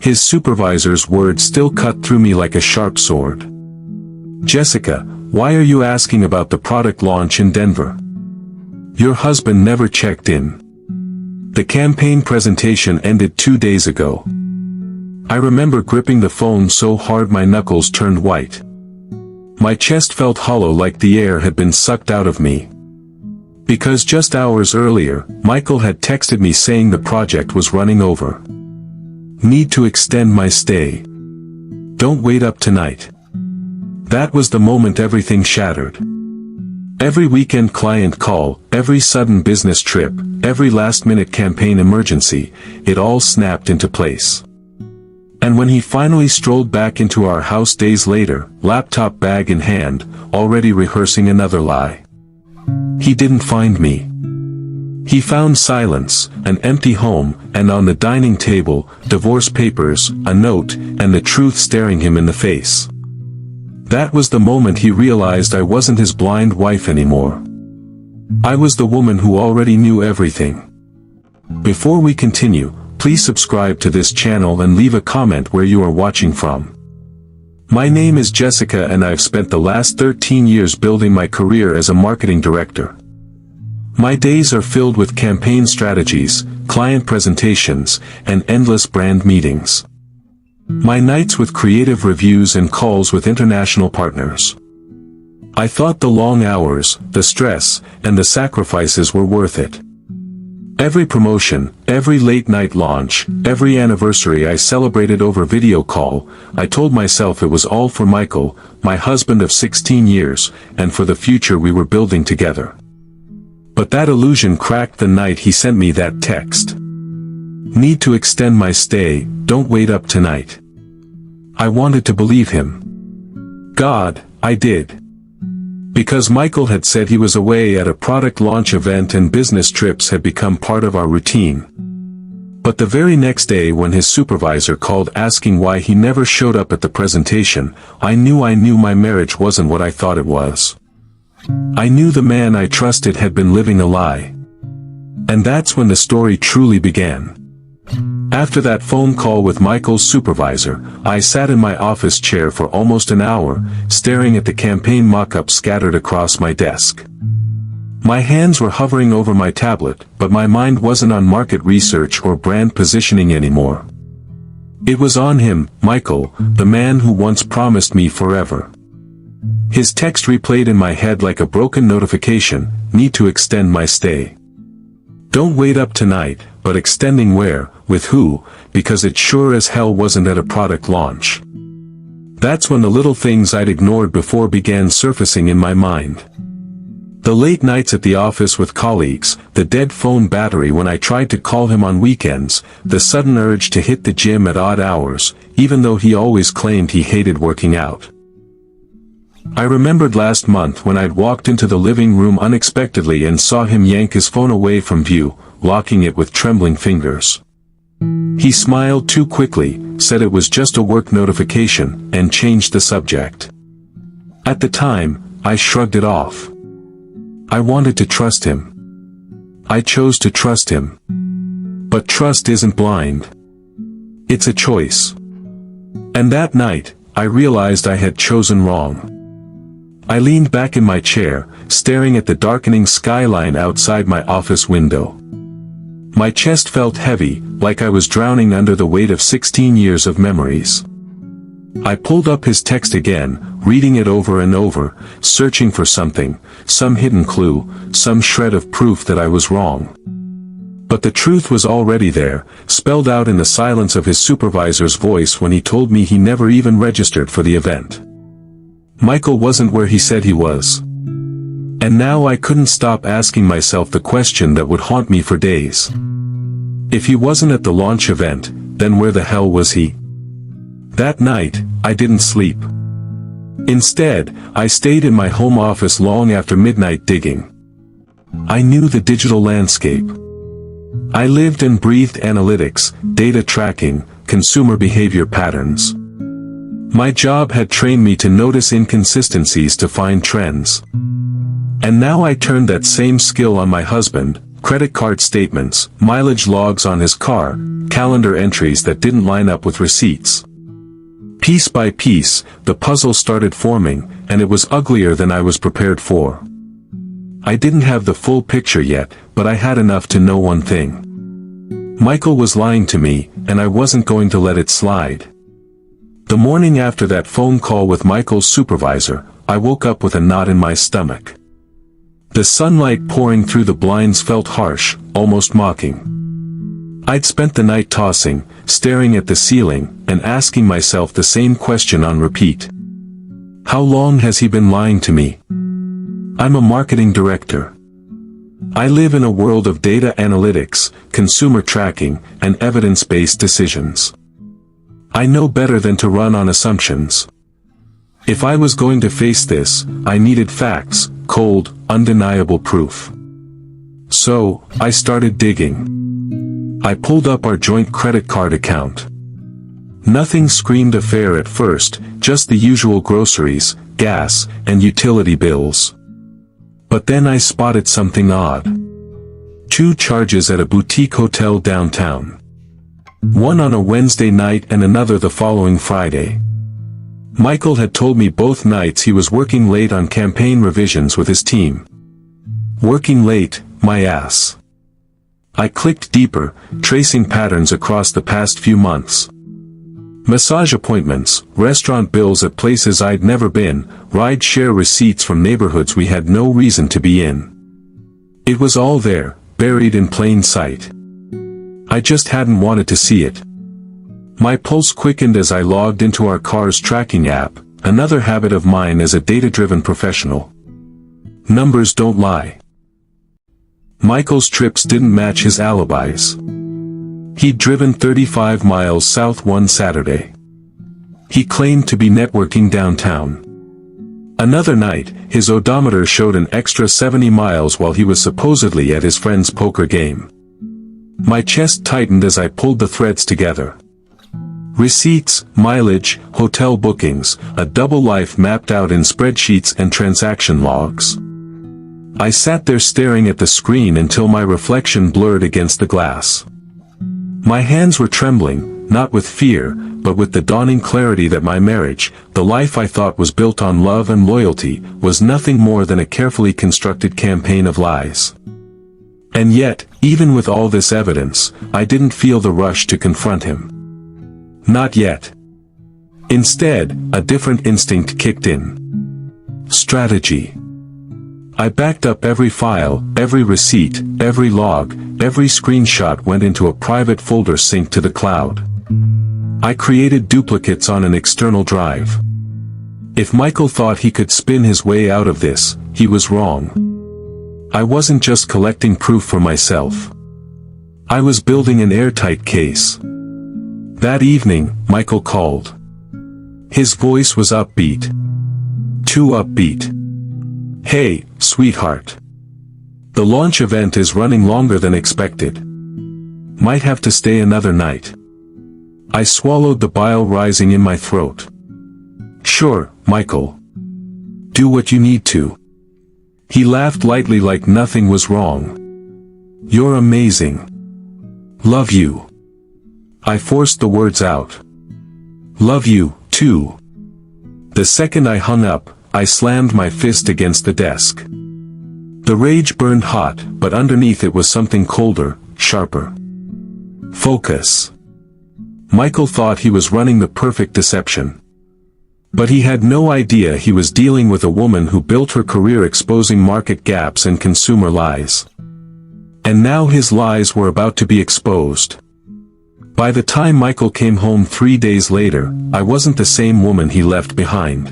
His supervisor's words still cut through me like a sharp sword. "Jessica, why are you asking about the product launch in Denver? Your husband never checked in. The campaign presentation ended 2 days ago." I remember gripping the phone so hard my knuckles turned white. My chest felt hollow like the air had been sucked out of me. Because just hours earlier, Michael had texted me saying the project was running over. "Need to extend my stay. Don't wait up tonight." That was the moment everything shattered. Every weekend client call, every sudden business trip, every last-minute campaign emergency, it all snapped into place. And when he finally strolled back into our house days later, laptop bag in hand, already rehearsing another lie, he didn't find me. He found silence, an empty home, and on the dining table, divorce papers, a note, and the truth staring him in the face. That was the moment he realized I wasn't his blind wife anymore. I was the woman who already knew everything. Before we continue, please subscribe to this channel and leave a comment where you are watching from. My name is Jessica and I've spent the last 13 years building my career as a marketing director. My days are filled with campaign strategies, client presentations, and endless brand meetings. My nights with creative reviews and calls with international partners. I thought the long hours, the stress, and the sacrifices were worth it. Every promotion, every late-night launch, every anniversary I celebrated over video call, I told myself it was all for Michael, my husband of 16 years, and for the future we were building together. But that illusion cracked the night he sent me that text. "Need to extend my stay, don't wait up tonight." I wanted to believe him. God, I did. Because Michael had said he was away at a product launch event and business trips had become part of our routine. But the very next day when his supervisor called asking why he never showed up at the presentation, I knew my marriage wasn't what I thought it was. I knew the man I trusted had been living a lie. And that's when the story truly began. After that phone call with Michael's supervisor, I sat in my office chair for almost an hour, staring at the campaign mock-up scattered across my desk. My hands were hovering over my tablet, but my mind wasn't on market research or brand positioning anymore. It was on him, Michael, the man who once promised me forever. His text replayed in my head like a broken notification, "Need to extend my stay. Don't wait up tonight," but extending where, with who, because it sure as hell wasn't at a product launch. That's when the little things I'd ignored before began surfacing in my mind. The late nights at the office with colleagues, the dead phone battery when I tried to call him on weekends, the sudden urge to hit the gym at odd hours, even though he always claimed he hated working out. I remembered last month when I'd walked into the living room unexpectedly and saw him yank his phone away from view, locking it with trembling fingers. He smiled too quickly, said it was just a work notification, and changed the subject. At the time, I shrugged it off. I wanted to trust him. I chose to trust him. But trust isn't blind. It's a choice. And that night, I realized I had chosen wrong. I leaned back in my chair, staring at the darkening skyline outside my office window. My chest felt heavy, like I was drowning under the weight of 16 years of memories. I pulled up his text again, reading it over and over, searching for something, some hidden clue, some shred of proof that I was wrong. But the truth was already there, spelled out in the silence of his supervisor's voice when he told me he never even registered for the event. Michael wasn't where he said he was. And now I couldn't stop asking myself the question that would haunt me for days. If he wasn't at the launch event, then where the hell was he? That night, I didn't sleep. Instead, I stayed in my home office long after midnight digging. I knew the digital landscape. I lived and breathed analytics, data tracking, consumer behavior patterns. My job had trained me to notice inconsistencies to find trends. And now I turned that same skill on my husband, credit card statements, mileage logs on his car, calendar entries that didn't line up with receipts. Piece by piece, the puzzle started forming, and it was uglier than I was prepared for. I didn't have the full picture yet, but I had enough to know one thing. Michael was lying to me, and I wasn't going to let it slide. The morning after that phone call with Michael's supervisor, I woke up with a knot in my stomach. The sunlight pouring through the blinds felt harsh, almost mocking. I'd spent the night tossing, staring at the ceiling, and asking myself the same question on repeat. How long has he been lying to me? I'm a marketing director. I live in a world of data analytics, consumer tracking, and evidence-based decisions. I know better than to run on assumptions. If I was going to face this, I needed facts, cold, undeniable proof. So, I started digging. I pulled up our joint credit card account. Nothing screamed affair at first, just the usual groceries, gas, and utility bills. But then I spotted something odd. 2 charges at a boutique hotel downtown. One on a Wednesday night and another the following Friday. Michael had told me both nights he was working late on campaign revisions with his team. Working late, my ass. I clicked deeper, tracing patterns across the past few months. Massage appointments, restaurant bills at places I'd never been, ride-share receipts from neighborhoods we had no reason to be in. It was all there, buried in plain sight. I just hadn't wanted to see it. My pulse quickened as I logged into our car's tracking app, another habit of mine as a data-driven professional. Numbers don't lie. Michael's trips didn't match his alibis. He'd driven 35 miles south one Saturday. He claimed to be networking downtown. Another night, his odometer showed an extra 70 miles while he was supposedly at his friend's poker game. My chest tightened as I pulled the threads together. Receipts, mileage, hotel bookings, a double life mapped out in spreadsheets and transaction logs. I sat there staring at the screen until my reflection blurred against the glass. My hands were trembling, not with fear, but with the dawning clarity that my marriage, the life I thought was built on love and loyalty, was nothing more than a carefully constructed campaign of lies. And yet, even with all this evidence, I didn't feel the rush to confront him. Not yet. Instead, a different instinct kicked in. Strategy. I backed up every file, every receipt, every log, every screenshot went into a private folder synced to the cloud. I created duplicates on an external drive. If Michael thought he could spin his way out of this, he was wrong. I wasn't just collecting proof for myself. I was building an airtight case. That evening, Michael called. His voice was upbeat. Too upbeat. Hey, sweetheart. The launch event is running longer than expected. Might have to stay another night. I swallowed the bile rising in my throat. Sure, Michael. Do what you need to. He laughed lightly like nothing was wrong. You're amazing. Love you. I forced the words out. Love you, too. The second I hung up, I slammed my fist against the desk. The rage burned hot, but underneath it was something colder, sharper. Focus. Michael thought he was running the perfect deception. But he had no idea he was dealing with a woman who built her career exposing market gaps and consumer lies. And now his lies were about to be exposed. By the time Michael came home 3 days later, I wasn't the same woman he left behind.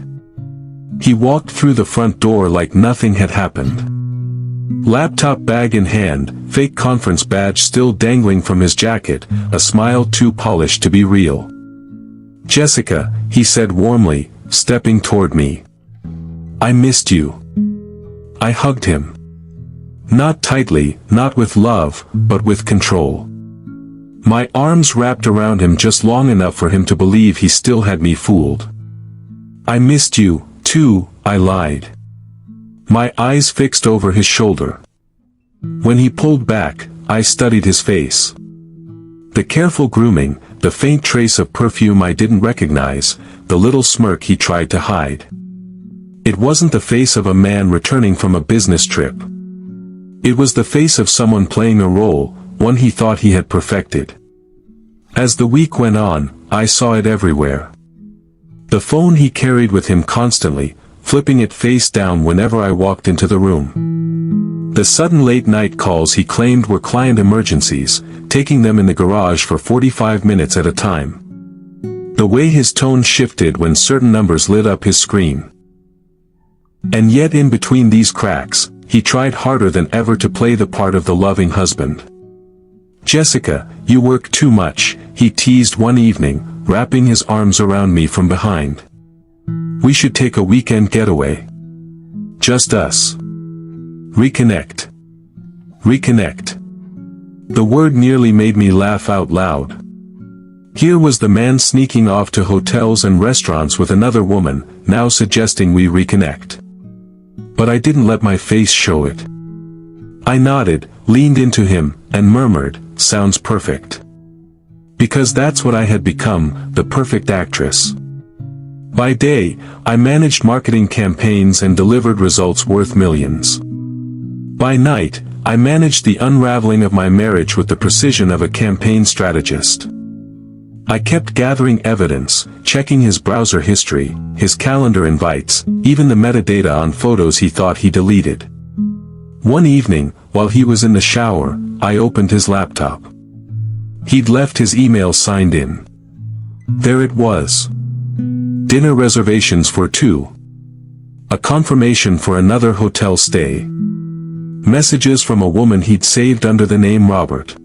He walked through the front door like nothing had happened. Laptop bag in hand, fake conference badge still dangling from his jacket, a smile too polished to be real. Jessica, he said warmly, stepping toward me. I missed you. I hugged him. Not tightly, not with love, but with control. My arms wrapped around him just long enough for him to believe he still had me fooled. I missed you, too, I lied. My eyes fixed over his shoulder. When he pulled back, I studied his face. The careful grooming, the faint trace of perfume I didn't recognize, the little smirk he tried to hide. It wasn't the face of a man returning from a business trip. It was the face of someone playing a role, one he thought he had perfected. As the week went on, I saw it everywhere. The phone he carried with him constantly, flipping it face down whenever I walked into the room. The sudden late-night calls he claimed were client emergencies, taking them in the garage for 45 minutes at a time. The way his tone shifted when certain numbers lit up his screen. And yet in between these cracks, he tried harder than ever to play the part of the loving husband. "Jessica, you work too much," he teased one evening, wrapping his arms around me from behind. "We should take a weekend getaway. Just us. Reconnect. Reconnect." The word nearly made me laugh out loud. Here was the man sneaking off to hotels and restaurants with another woman, now suggesting we reconnect. But I didn't let my face show it. I nodded, leaned into him, and murmured, "Sounds perfect." Because that's what I had become, the perfect actress. By day, I managed marketing campaigns and delivered results worth millions. By night, I managed the unraveling of my marriage with the precision of a campaign strategist. I kept gathering evidence, checking his browser history, his calendar invites, even the metadata on photos he thought he deleted. One evening, while he was in the shower, I opened his laptop. He'd left his email signed in. There it was. Dinner reservations for two. A confirmation for another hotel stay. Messages from a woman he'd saved under the name Robert.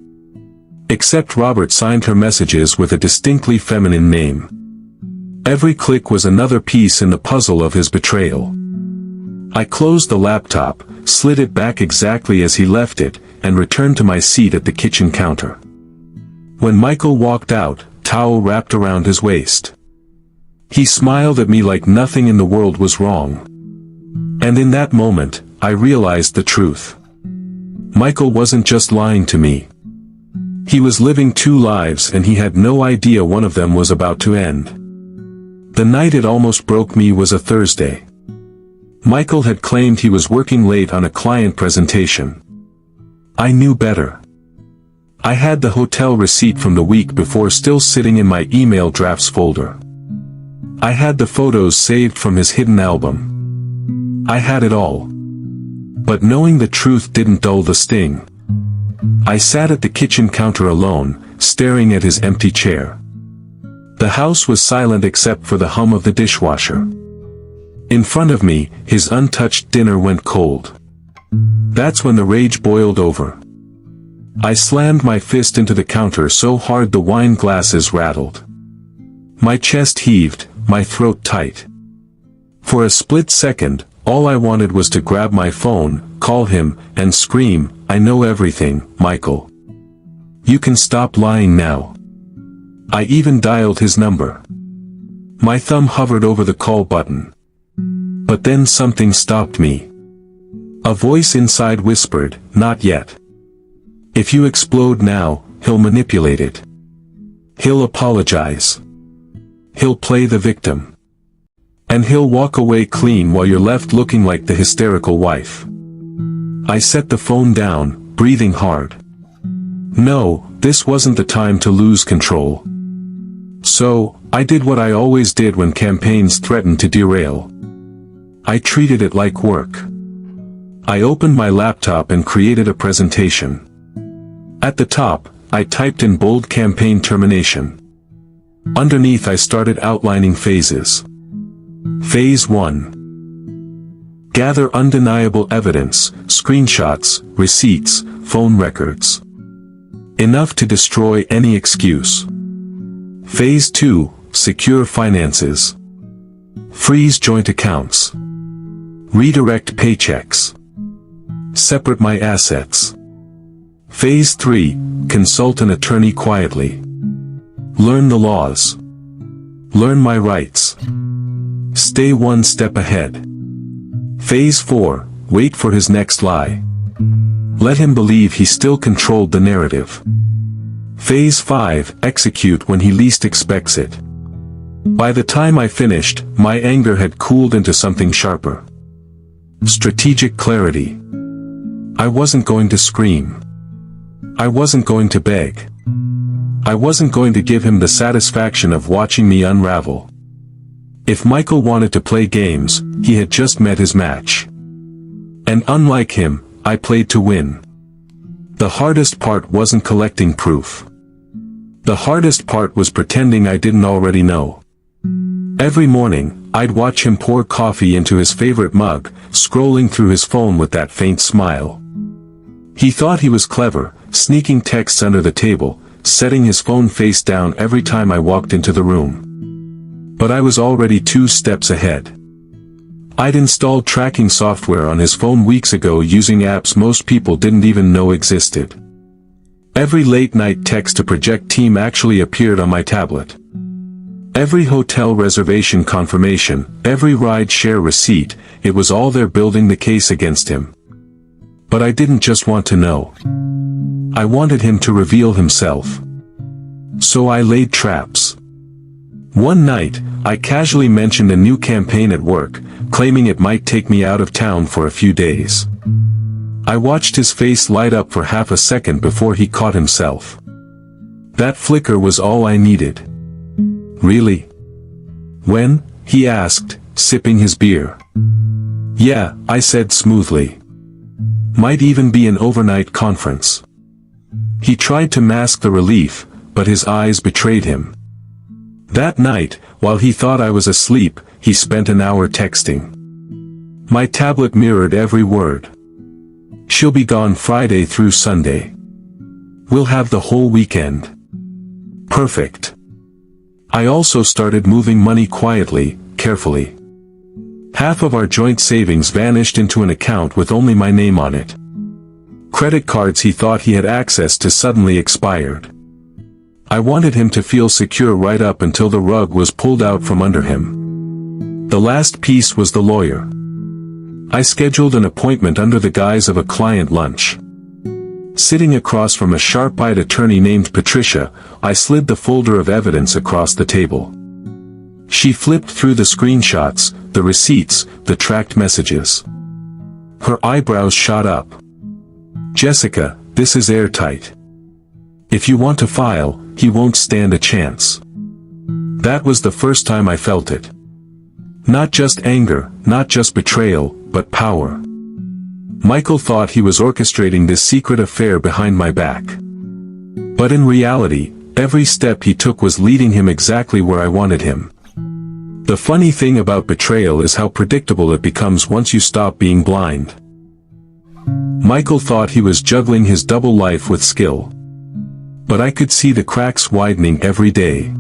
Except Robert signed her messages with a distinctly feminine name. Every click was another piece in the puzzle of his betrayal. I closed the laptop, slid it back exactly as he left it, and returned to my seat at the kitchen counter. When Michael walked out, towel wrapped around his waist. He smiled at me like nothing in the world was wrong. And in that moment, I realized the truth. Michael wasn't just lying to me. He was living two lives and he had no idea one of them was about to end. The night it almost broke me was a Thursday. Michael had claimed he was working late on a client presentation. I knew better. I had the hotel receipt from the week before still sitting in my email drafts folder. I had the photos saved from his hidden album. I had it all. But knowing the truth didn't dull the sting. I sat at the kitchen counter alone, staring at his empty chair. The house was silent except for the hum of the dishwasher. In front of me, his untouched dinner went cold. That's when the rage boiled over. I slammed my fist into the counter so hard the wine glasses rattled. My chest heaved, my throat tight. For a split second, all I wanted was to grab my phone, call him, and scream, "I know everything, Michael. You can stop lying now." I even dialed his number. My thumb hovered over the call button. But then something stopped me. A voice inside whispered, "Not yet. If you explode now, he'll manipulate it. He'll apologize. He'll play the victim. And he'll walk away clean while you're left looking like the hysterical wife." I set the phone down, breathing hard. No, this wasn't the time to lose control. So, I did what I always did when campaigns threatened to derail. I treated it like work. I opened my laptop and created a presentation. At the top, I typed in bold campaign termination. Underneath I started outlining phases. Phase 1. Gather undeniable evidence, screenshots, receipts, phone records. Enough to destroy any excuse. Phase 2. Secure finances. Freeze joint accounts. Redirect paychecks. Separate my assets. Phase 3. Consult an attorney quietly. Learn the laws. Learn my rights. Stay one step ahead. Phase 4. Wait for his next lie. Let him believe he still controlled the narrative. Phase 5, execute when he least expects it. By the time I finished, my anger had cooled into something sharper. Strategic clarity. I wasn't going to scream. I wasn't going to beg. I wasn't going to give him the satisfaction of watching me unravel. If Michael wanted to play games, he had just met his match. And unlike him, I played to win. The hardest part wasn't collecting proof. The hardest part was pretending I didn't already know. Every morning, I'd watch him pour coffee into his favorite mug, scrolling through his phone with that faint smile. He thought he was clever, sneaking texts under the table, setting his phone face down every time I walked into the room. But I was already 2 steps ahead. I'd installed tracking software on his phone weeks ago using apps most people didn't even know existed. Every late-night text to project team actually appeared on my tablet. Every hotel reservation confirmation, every ride-share receipt, it was all there building the case against him. But I didn't just want to know. I wanted him to reveal himself. So I laid traps. One night, I casually mentioned a new campaign at work, claiming it might take me out of town for a few days. I watched his face light up for half a second before he caught himself. That flicker was all I needed. Really? When? He asked, sipping his beer. Yeah, I said smoothly. Might even be an overnight conference. He tried to mask the relief, but his eyes betrayed him. That night, while he thought I was asleep, he spent an hour texting. My tablet mirrored every word. She'll be gone Friday through Sunday. We'll have the whole weekend. Perfect. I also started moving money quietly, carefully. Half of our joint savings vanished into an account with only my name on it. Credit cards he thought he had access to suddenly expired. I wanted him to feel secure right up until the rug was pulled out from under him. The last piece was the lawyer. I scheduled an appointment under the guise of a client lunch. Sitting across from a sharp-eyed attorney named Patricia, I slid the folder of evidence across the table. She flipped through the screenshots, the receipts, the tracked messages. Her eyebrows shot up. Jessica, this is airtight. If you want to file, he won't stand a chance. That was the first time I felt it. Not just anger, not just betrayal, but power. Michael thought he was orchestrating this secret affair behind my back. But in reality, every step he took was leading him exactly where I wanted him. The funny thing about betrayal is how predictable it becomes once you stop being blind. Michael thought he was juggling his double life with skill. But I could see the cracks widening every day.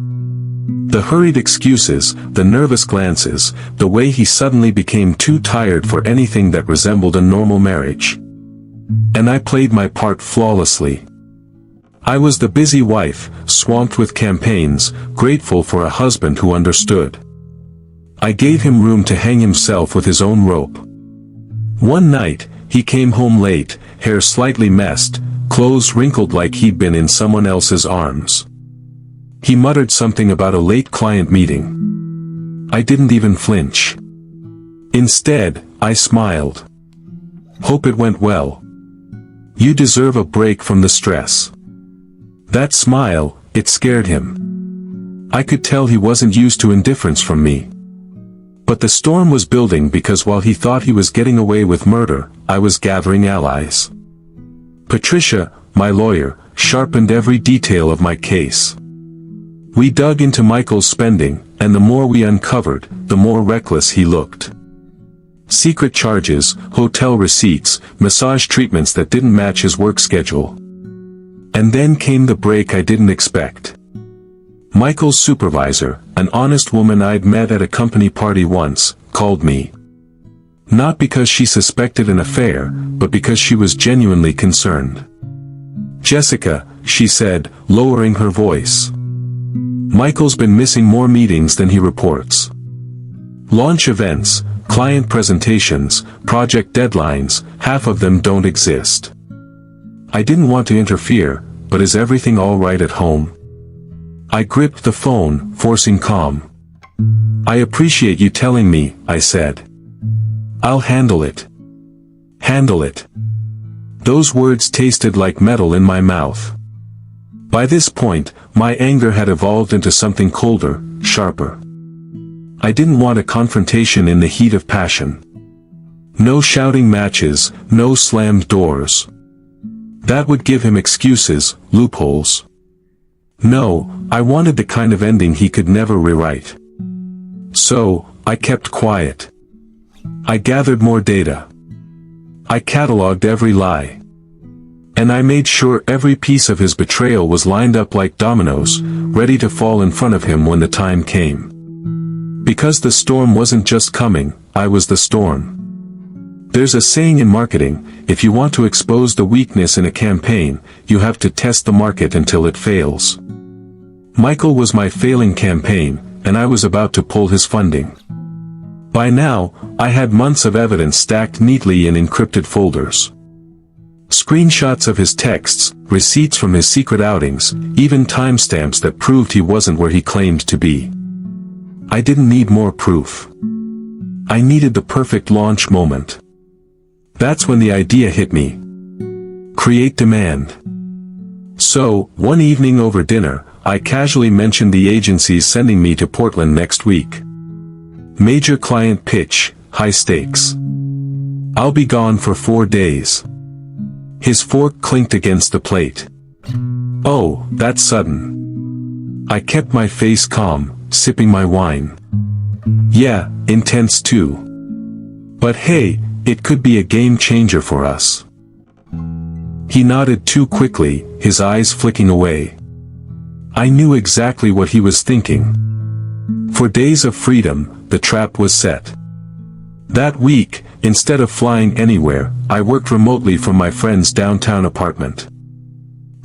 The hurried excuses, the nervous glances, the way he suddenly became too tired for anything that resembled a normal marriage. And I played my part flawlessly. I was the busy wife, swamped with campaigns, grateful for a husband who understood. I gave him room to hang himself with his own rope. One night, he came home late, hair slightly messed, clothes wrinkled like he'd been in someone else's arms. He muttered something about a late client meeting. I didn't even flinch. Instead, I smiled. Hope it went well. You deserve a break from the stress. That smile, it scared him. I could tell he wasn't used to indifference from me. But the storm was building because while he thought he was getting away with murder, I was gathering allies. Patricia, my lawyer, sharpened every detail of my case. We dug into Michael's spending, and the more we uncovered, the more reckless he looked. Secret charges, hotel receipts, massage treatments that didn't match his work schedule. And then came the break I didn't expect. Michael's supervisor, an honest woman I'd met at a company party once, called me. Not because she suspected an affair, but because she was genuinely concerned. Jessica, she said, lowering her voice. Michael's been missing more meetings than he reports. Launch events, client presentations, project deadlines, half of them don't exist. I didn't want to interfere, but is everything all right at home? I gripped the phone, forcing calm. I appreciate you telling me, I said. I'll handle it. Handle it. Those words tasted like metal in my mouth. By this point, my anger had evolved into something colder, sharper. I didn't want a confrontation in the heat of passion. No shouting matches, no slammed doors. That would give him excuses, loopholes. No, I wanted the kind of ending he could never rewrite. So, I kept quiet. I gathered more data. I cataloged every lie. And I made sure every piece of his betrayal was lined up like dominoes, ready to fall in front of him when the time came. Because the storm wasn't just coming, I was the storm. There's a saying in marketing, if you want to expose the weakness in a campaign, you have to test the market until it fails. Michael was my failing campaign, and I was about to pull his funding. By now, I had months of evidence stacked neatly in encrypted folders. Screenshots of his texts, receipts from his secret outings, even timestamps that proved he wasn't where he claimed to be. I didn't need more proof. I needed the perfect launch moment. That's when the idea hit me. Create demand. So, one evening over dinner, I casually mentioned the agency's sending me to Portland next week. Major client pitch, high stakes. I'll be gone for 4 days. His fork clinked against the plate. Oh, that's sudden. I kept my face calm, sipping my wine. Yeah, intense too. But hey, it could be a game changer for us. He nodded too quickly, his eyes flicking away. I knew exactly what he was thinking. For days of freedom, the trap was set. That week, instead of flying anywhere, I worked remotely from my friend's downtown apartment.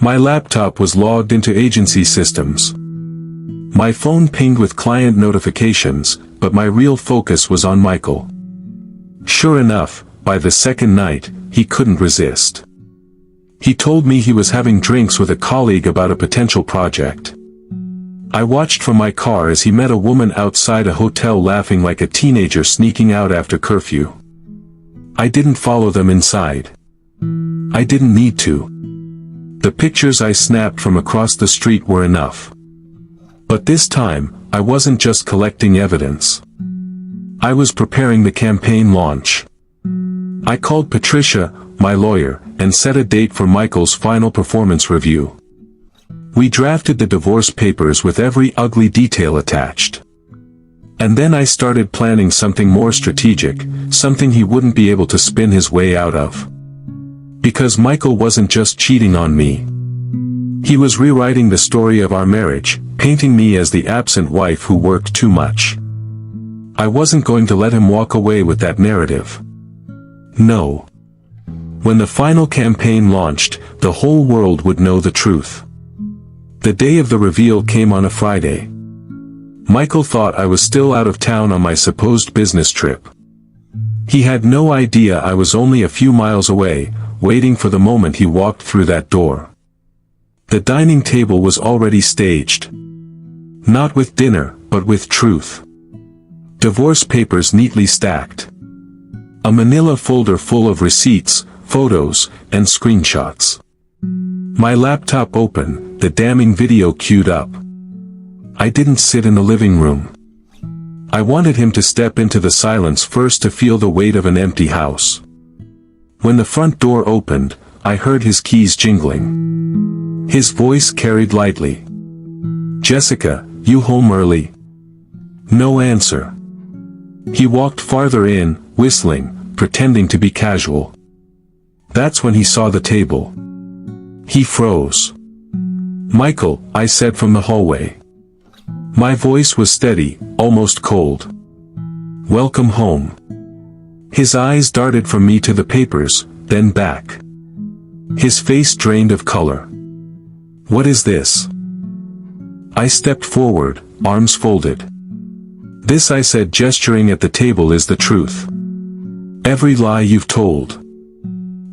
My laptop was logged into agency systems. My phone pinged with client notifications, but my real focus was on Michael. Sure enough, by the second night, he couldn't resist. He told me he was having drinks with a colleague about a potential project. I watched from my car as he met a woman outside a hotel laughing like a teenager sneaking out after curfew. I didn't follow them inside. I didn't need to. The pictures I snapped from across the street were enough. But this time, I wasn't just collecting evidence. I was preparing the campaign launch. I called Patricia, my lawyer, and set a date for Michael's final performance review. We drafted the divorce papers with every ugly detail attached. And then I started planning something more strategic, something he wouldn't be able to spin his way out of. Because Michael wasn't just cheating on me. He was rewriting the story of our marriage, painting me as the absent wife who worked too much. I wasn't going to let him walk away with that narrative. No. When the final campaign launched, the whole world would know the truth. The day of the reveal came on a Friday. Michael thought I was still out of town on my supposed business trip. He had no idea I was only a few miles away, waiting for the moment he walked through that door. The dining table was already staged. Not with dinner, but with truth. Divorce papers neatly stacked. A manila folder full of receipts, photos, and screenshots. My laptop open, the damning video queued up. I didn't sit in the living room. I wanted him to step into the silence first to feel the weight of an empty house. When the front door opened, I heard his keys jingling. His voice carried lightly. "Jessica, you home early?" No answer. He walked farther in, whistling, pretending to be casual. That's when he saw the table. He froze. "Michael," I said from the hallway. My voice was steady, almost cold. "Welcome home." His eyes darted from me to the papers, then back. His face drained of color. "What is this?" I stepped forward, arms folded. "This," I said, gesturing at the table, "is the truth. Every lie you've told.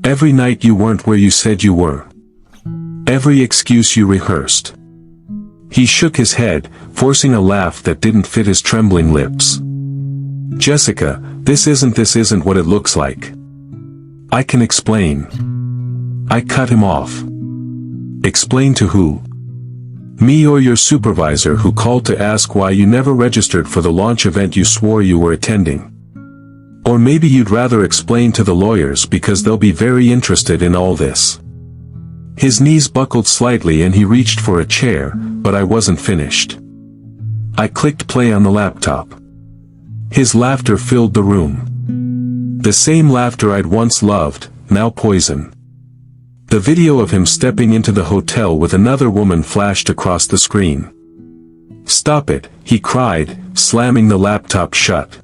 Every night you weren't where you said you were. Every excuse you rehearsed. He shook his head, forcing a laugh that didn't fit his trembling lips. Jessica, this isn't what it looks like. I can explain. I cut him off. Explain to who? Me or your supervisor who called to ask why you never registered for the launch event you swore you were attending? Or maybe you'd rather explain to the lawyers because they'll be very interested in all this. His knees buckled slightly and he reached for a chair, but I wasn't finished. I clicked play on the laptop. His laughter filled the room. The same laughter I'd once loved, now poison. The video of him stepping into the hotel with another woman flashed across the screen. Stop it, he cried, slamming the laptop shut.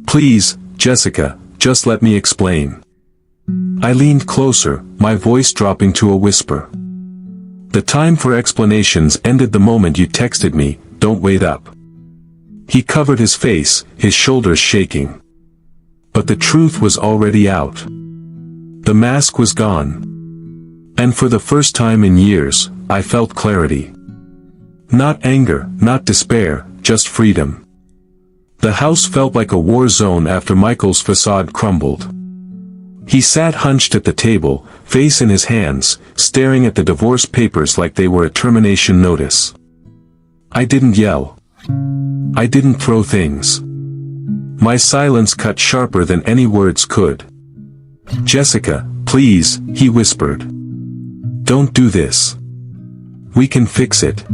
Please, Jessica, just let me explain. I leaned closer, my voice dropping to a whisper. The time for explanations ended the moment you texted me, don't wait up. He covered his face, his shoulders shaking. But the truth was already out. The mask was gone. And for the first time in years, I felt clarity. Not anger, not despair, just freedom. The house felt like a war zone after Michael's facade crumbled. He sat hunched at the table, face in his hands, staring at the divorce papers like they were a termination notice. I didn't yell. I didn't throw things. My silence cut sharper than any words could. Jessica, please, he whispered. Don't do this. We can fix it.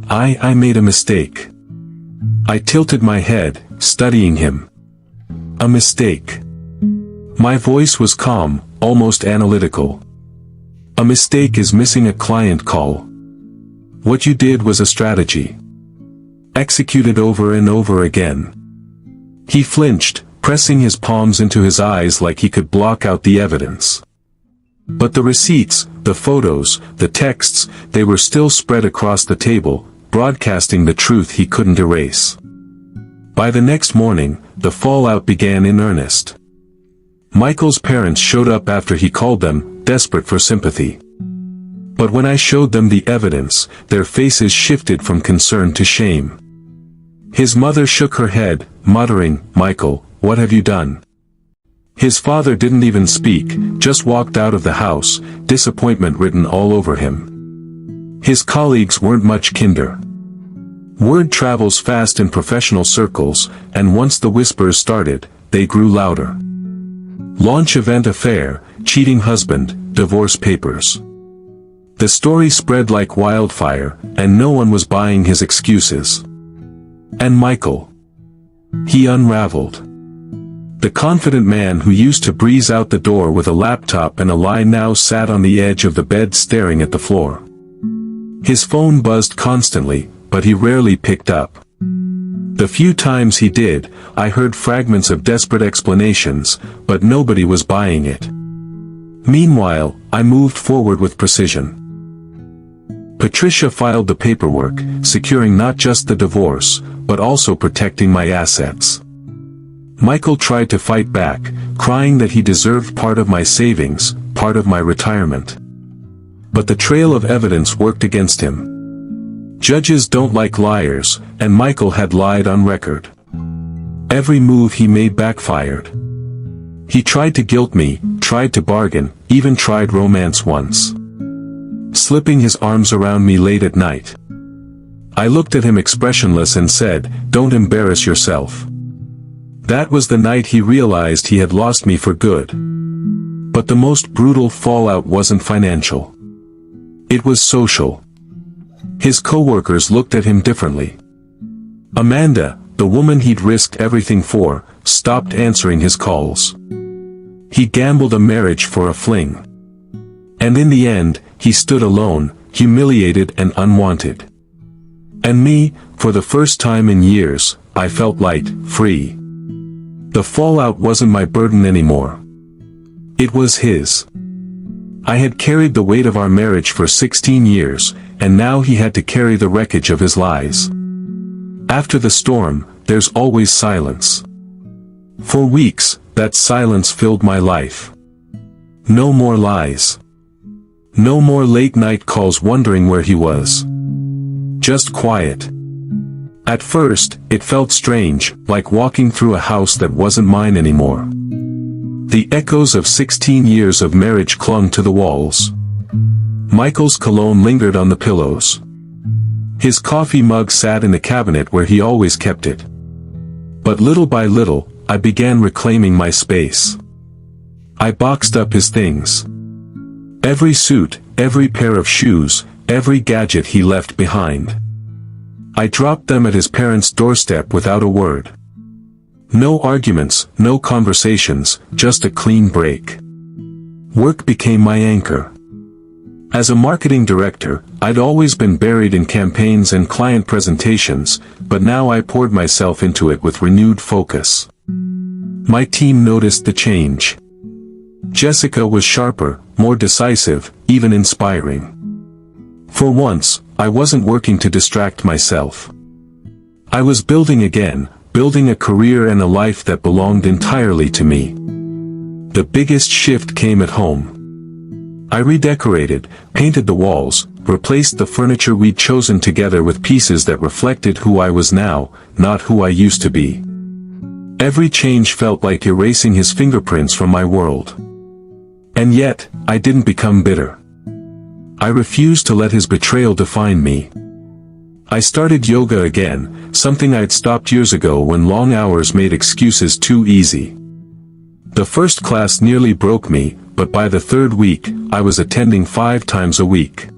I made a mistake. I tilted my head, studying him. A mistake. My voice was calm, almost analytical. A mistake is missing a client call. What you did was a strategy. Executed over and over again. He flinched, pressing his palms into his eyes like he could block out the evidence. But the receipts, the photos, the texts, they were still spread across the table, broadcasting the truth he couldn't erase. By the next morning, the fallout began in earnest. Michael's parents showed up after he called them, desperate for sympathy. But when I showed them the evidence, their faces shifted from concern to shame. His mother shook her head, muttering, "Michael, what have you done?" His father didn't even speak, just walked out of the house, disappointment written all over him. His colleagues weren't much kinder. Word travels fast in professional circles, and once the whispers started, they grew louder. Launch event affair, cheating husband, divorce papers. The story spread like wildfire, and no one was buying his excuses. And Michael. He unraveled. The confident man who used to breeze out the door with a laptop and a lie now sat on the edge of the bed staring at the floor. His phone buzzed constantly, but he rarely picked up. The few times he did, I heard fragments of desperate explanations, but nobody was buying it. Meanwhile, I moved forward with precision. Patricia filed the paperwork, securing not just the divorce, but also protecting my assets. Michael tried to fight back, crying that he deserved part of my savings, part of my retirement. But the trail of evidence worked against him. Judges don't like liars, and Michael had lied on record. Every move he made backfired. He tried to guilt me, tried to bargain, even tried romance once. Slipping his arms around me late at night. I looked at him expressionless and said, "Don't embarrass yourself." That was the night he realized he had lost me for good. But the most brutal fallout wasn't financial. It was social. His coworkers looked at him differently. Amanda, the woman he'd risked everything for, stopped answering his calls. He gambled a marriage for a fling. And in the end, he stood alone, humiliated and unwanted. And me, for the first time in years, I felt light, free. The fallout wasn't my burden anymore. It was his. I had carried the weight of our marriage for 16 years, and now he had to carry the wreckage of his lies. After the storm, there's always silence. For weeks, that silence filled my life. No more lies. No more late night calls wondering where he was. Just quiet. At first, it felt strange, like walking through a house that wasn't mine anymore. The echoes of 16 years of marriage clung to the walls. Michael's cologne lingered on the pillows. His coffee mug sat in the cabinet where he always kept it. But little by little, I began reclaiming my space. I boxed up his things. Every suit, every pair of shoes, every gadget he left behind. I dropped them at his parents' doorstep without a word. No arguments, no conversations, just a clean break. Work became my anchor. As a marketing director, I'd always been buried in campaigns and client presentations, but now I poured myself into it with renewed focus. My team noticed the change. Jessica was sharper, more decisive, even inspiring. For once, I wasn't working to distract myself. I was building again, building a career and a life that belonged entirely to me. The biggest shift came at home. I redecorated, painted the walls, replaced the furniture we'd chosen together with pieces that reflected who I was now, not who I used to be. Every change felt like erasing his fingerprints from my world. And yet, I didn't become bitter. I refused to let his betrayal define me. I started yoga again, something I'd stopped years ago when long hours made excuses too easy. The first class nearly broke me, but by the third week, I was attending 5 times a week.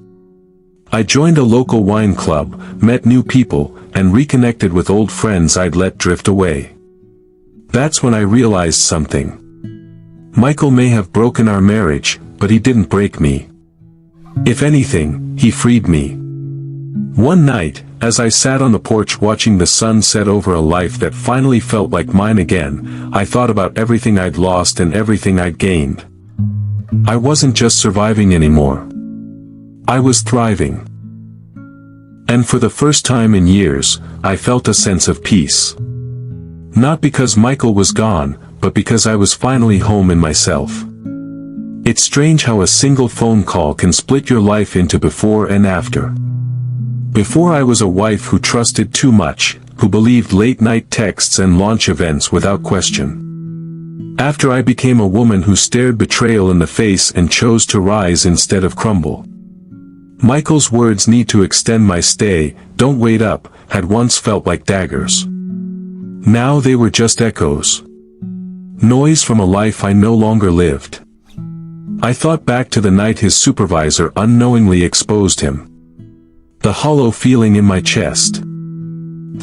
I joined a local wine club, met new people, and reconnected with old friends I'd let drift away. That's when I realized something. Michael may have broken our marriage, but he didn't break me. If anything, he freed me. One night, as I sat on the porch watching the sun set over a life that finally felt like mine again, I thought about everything I'd lost and everything I'd gained. I wasn't just surviving anymore. I was thriving. And for the first time in years, I felt a sense of peace. Not because Michael was gone, but because I was finally home in myself. It's strange how a single phone call can split your life into before and after. Before I was a wife who trusted too much, who believed late-night texts and launch events without question. After I became a woman who stared betrayal in the face and chose to rise instead of crumble. Michael's words "need to extend my stay, don't wait up," had once felt like daggers. Now they were just echoes. Noise from a life I no longer lived. I thought back to the night his supervisor unknowingly exposed him. The hollow feeling in my chest.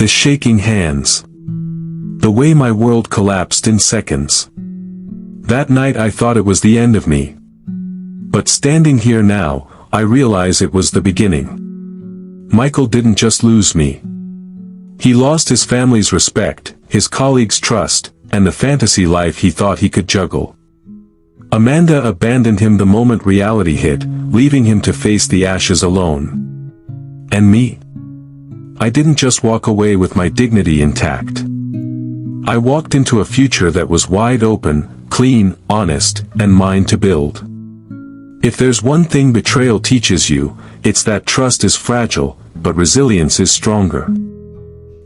The shaking hands. The way my world collapsed in seconds. That night I thought it was the end of me. But standing here now, I realize it was the beginning. Michael didn't just lose me. He lost his family's respect, his colleagues' trust, and the fantasy life he thought he could juggle. Amanda abandoned him the moment reality hit, leaving him to face the ashes alone. And me? I didn't just walk away with my dignity intact. I walked into a future that was wide open, clean, honest, and mine to build. If there's one thing betrayal teaches you, it's that trust is fragile, but resilience is stronger.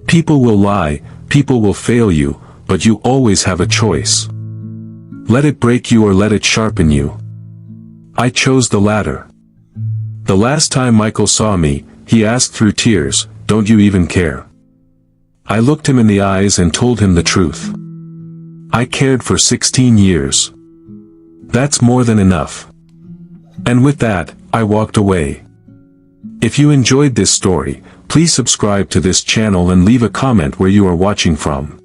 People will lie, people will fail you, but you always have a choice. Let it break you or let it sharpen you. I chose the latter. The last time Michael saw me, he asked through tears, "Don't you even care?" I looked him in the eyes and told him the truth. I cared for 16 years. That's more than enough. And with that, I walked away. If you enjoyed this story, please subscribe to this channel and leave a comment where you are watching from.